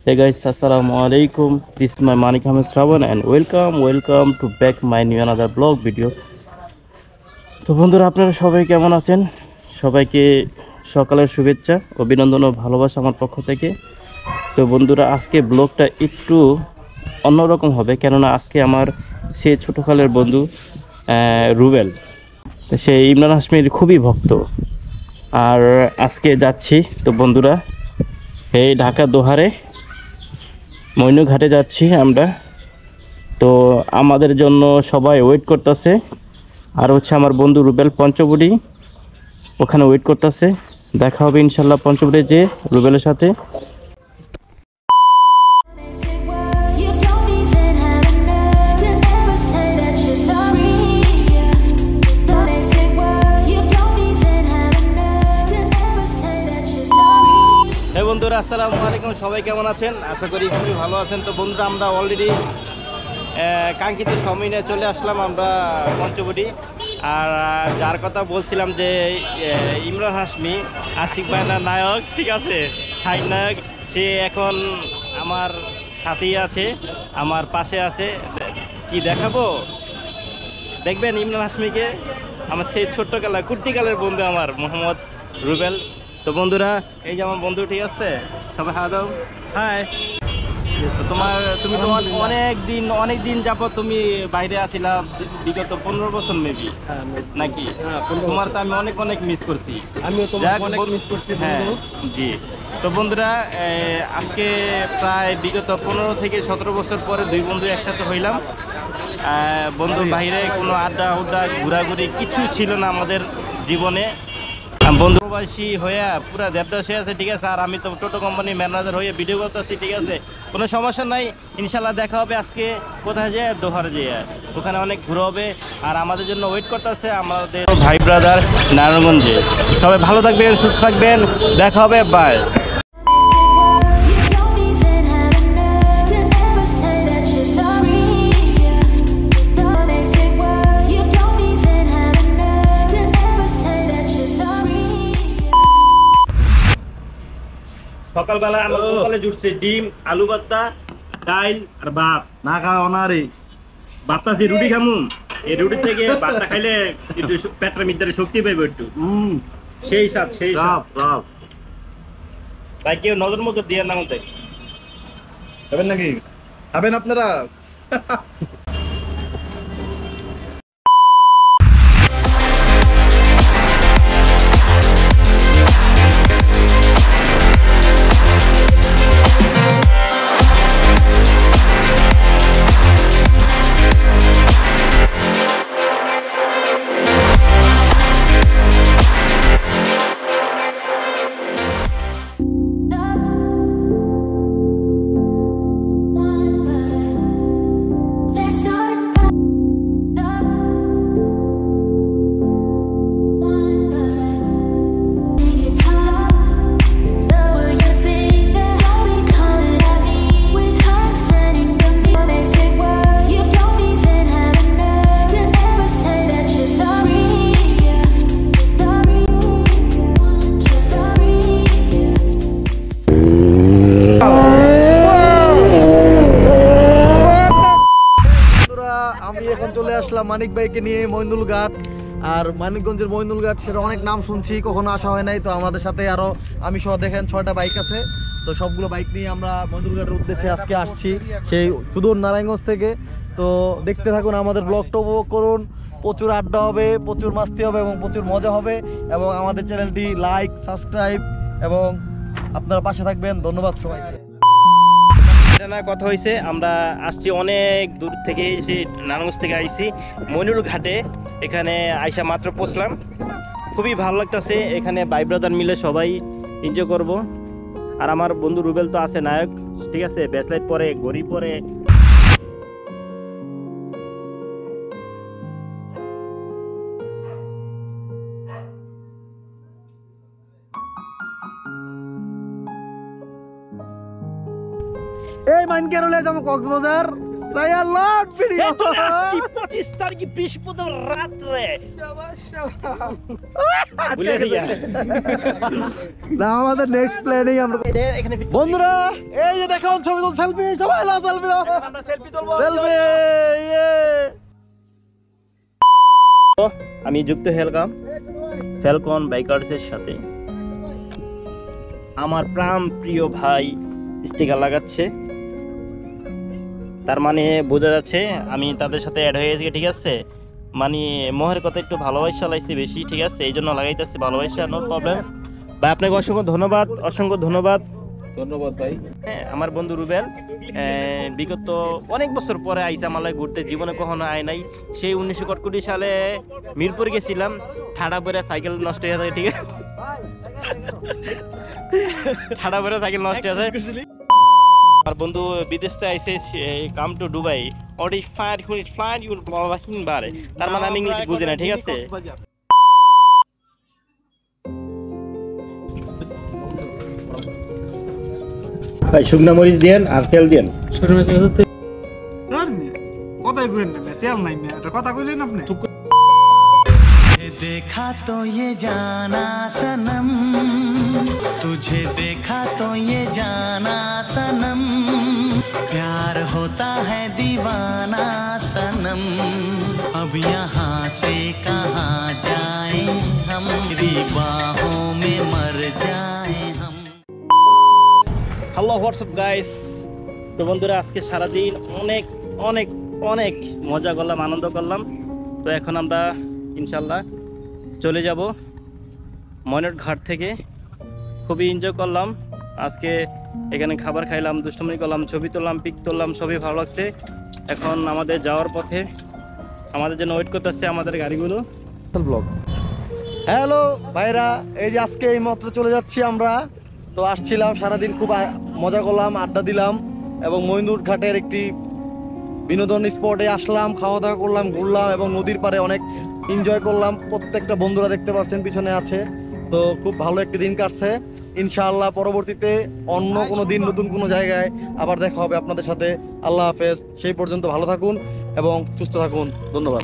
Hey guys, assalamu alaikum. This is my Manik Ahmed Shravan and welcome to back my new another blog video. তো বন্ধুরা আপনারা সবাই কেমন আছেন? সবাইকে সকালের শুভেচ্ছা, অভিনন্দন ও ভালোবাসা আমার পক্ষ থেকে। তো বন্ধুরা আজকে ব্লগটা একটু অন্যরকম হবে, কেননা আজকে আমার সে ছোটকালের বন্ধু রুবেল, তো সে ইমরান হাশমির খুবই ভক্ত। আর আজকে যাচ্ছি তো বন্ধুরা এই ঢাকা দোহারে মইনুঘাটে যাচ্ছি আমরা। তো আমাদের জন্য সবাই ওয়েট করতেছে, আর হচ্ছে আমার বন্ধু রুবেল পঞ্চবটি ওখানে ওয়েট করতেছে। দেখা হবে ইনশাল্লাহ পঞ্চবটি যে রুবেলের সাথে। বন্ধুরা আসসালামু আলাইকুম, সবাই কেমন আছেন? আশা করি খুবই ভালো আছেন। তো বন্ধুরা আমরা অলরেডি কাঙ্ক্ষিত সময় নিয়ে চলে আসলাম আমরা পঞ্চবটি। আর যার কথা বলছিলাম যে ইমরান হাশমি আশিক ভাইনার নায়ক, ঠিক আছে, সাইড নায়ক, সে এখন আমার সাথেই আছে, আমার পাশে আছে। কি দেখাবো দেখবেন ইমরান হাশমিকে, আমার সেই ছোট্টকালের কুর্তিকালের বন্ধু আমার মোহাম্মদ রুবেল। তো বন্ধুরা এই যে আমার বন্ধু, ঠিক আছে, সবাই হাই দাও, হাই। তো তুমি তো অনেক দিন যাবো তুমি বাইরে আছিলা, বিগত 15 বছর মেবি নাকি? তোমার তো আমি অনেক মিস করছি, আমিও তোমাকে অনেক মিস করছি। হ্যাঁ জি। তো বন্ধুরা আজকে প্রায় বিগত 15 থেকে 17 বছর পরে দুই বন্ধু একসাথে হইলাম। বন্ধু বাইরে কোনো আড্ডা ঘোরাঘুরি কিছু ছিল না আমাদের জীবনে। বন্ধু প্রবাসী হয়ে পুরা দেবদাস হয়ে আছে, ঠিক আছে। আর আমি তো টোটো কোম্পানি ম্যানেজার হয়ে ভিডিও করতেছি, ঠিক আছে, কোনো সমস্যা নাই। ইনশাল্লাহ দেখা হবে আজকে কোথায় যেয়ে, দোহার যেয়ে, ওখানে অনেক ঘুরে হবে। আর আমাদের জন্য ওয়েট করতেছে আমাদের ভাই ব্রাদার নারায়ণগঞ্জে। সবাই ভালো থাকবেন, সুস্থ থাকবেন, দেখা হবে, বাই। সকালবেলা আমার সকালে জুটছে ডিম, আলু ভর্তা, ডাইল আর ভাত। না খাওয়া না রে, ভাবতাছি রুটি খামু, এই রুটি থেকে ভাতটা খাইলে একটু পেটের মধ্যে শক্তি পাইব একটু। সেই সাথ ভাই, কেউ নজর মতো দিয়ে না মতে খাবেন নাকি? খাবেন আপনারা? আমি এখন চলে আসলাম মানিক ভাইকে নিয়ে মইনুলঘাট। আর মানিকগঞ্জের মইনুলঘাট সেটা অনেক নাম শুনছি, কখনো আসা হয় নাই। তো আমাদের সাথে আরো আমি সহ দেখেন 6টা বাইক আছে। তো সবগুলো বাইক নিয়ে আমরা মইনুলঘাটের উদ্দেশ্যে আজকে আসছি সেই সুদূর নারায়ণগঞ্জ থেকে। তো দেখতে থাকুন, আমাদের ব্লগটা উপভোগ করুন। প্রচুর আড্ডা হবে, প্রচুর মাস্তি হবে এবং প্রচুর মজা হবে। এবং আমাদের চ্যানেলটি লাইক, সাবস্ক্রাইব এবং আপনারা পাশে থাকবেন। ধন্যবাদ সবাইকে। কথা হয়েছে, আমরা আসছি অনেক দূর থেকে, এসে নারায়ণগঞ্জ থেকে আইছি মইনুলঘাটে। এখানে আইসা মাত্র পৌঁছলাম, খুবই ভালো লাগতেছে। এখানে ভাই ব্রাদার মিলে সবাই এনজয় করব। আর আমার বন্ধু রুবেল তো আছে নায়ক, ঠিক আছে, ব্যাচলাইট পরে, ঘড়ি পরে। এই মাইনকের হলে যাবো কক্সবাজার, ভাইয়া লট ভিডিও চলে আসছি 25 তারিখ বৃহস্পতিবার রাত্রে ভুলে গিয়া না আমাদের নেক্সট প্ল্যানিং আমরা এখানে বন্ধুরা এই যে দেখো ছবি তুল সেলফি সবাই নাও সেলফি নাও আমরা সেলফি তুলবো সেলফি আমি যুক্ত হেলকাম ফ্যালকন বাইকার্সের সাথে আমার প্রাণ প্রিয় ভাই স্টিকার লাগাচ্ছে, তার মানে বোঝা যাচ্ছে আমি তাদের সাথে অ্যাড হয়ে গেছি, ঠিক আছে। মানে মোহের কথা একটু ভালোবাসা লাইছি বেশি, ঠিক আছে, এই জন্য লাগাইতেছি ভালোবাসা, নো প্রবলেম ভাই। আপনাকে অসংখ্য ধন্যবাদ, অসংখ্য ধন্যবাদ। ধন্যবাদ ভাই। হ্যাঁ, আমার বন্ধু রুবেল বিগত অনেক বছর পরে আইসা মালায় ঘুরতে, জীবনে কখনো আয় নাই। সেই 1961 সালে মিরপুর গেছিলাম, ঠাডা পরে সাইকেল নষ্ট হয়ে যায়, ঠিক আছে, ঠাডা পরে সাইকেল নষ্ট হয়ে যায়। আমার বন্ধু বিদেশ থেকে আইসে, come to Dubai, already flight your বারে, তার মানে আমি ইংলিশ বুঝি না, ঠিক আছে। ভাই শুকনা মরিচ দেন আর তেল দেন। কথাই কইলেন না, তেল নাই না, এটা কথা কইলেন আপনি। देखा तो ये जाना सनम, तुझे देखा तो ये जाना सनम, प्यार होता है दीवाना सनम, अब यहाँ से कहाँ जाए हम, तेरी बाहों में मर जाए हम। হ্যালো হোয়াটসঅ্যাপ গাইস, তো বন্ধুরা আজকে সারাদিন অনেক অনেক অনেক মজা করলাম, আনন্দ করলাম। তো এখন আমরা ইনশাল্লাহ চলে যাব ময়নট ঘাট থেকে। খুবই এনজয় করলাম আজকে, এখানে খাবার খাইলাম, দুষ্টুমি করলাম, ছবি তুললাম, পিক তুললাম, সবই ভালো লাগছে। এখন আমাদের যাওয়ার পথে আমাদের জন্য ওয়েট করতেছে আমাদের গাড়িগুলো। ব্লগ হ্যালো ভাইরা, এই যে আজকে এই মাত্র চলে যাচ্ছি আমরা। তো আসছিলাম, সারাদিন খুব মজা করলাম, আড্ডা দিলাম এবং মইনুর ঘাটের একটি বিনোদন স্পটে আসলাম, খাওয়া দাওয়া করলাম, ঘুরলাম এবং নদীর পাড়ে অনেক এনজয় করলাম। প্রত্যেকটা বন্ধুরা দেখতে পাচ্ছেন পিছনে আছে। তো খুব ভালো একটি দিন কাটছে। ইনশাআল্লাহ পরবর্তীতে অন্য কোনো দিন নতুন কোনো জায়গায় আবার দেখা হবে আপনাদের সাথে। আল্লাহ হাফেজ, সেই পর্যন্ত ভালো থাকুন এবং সুস্থ থাকুন। ধন্যবাদ।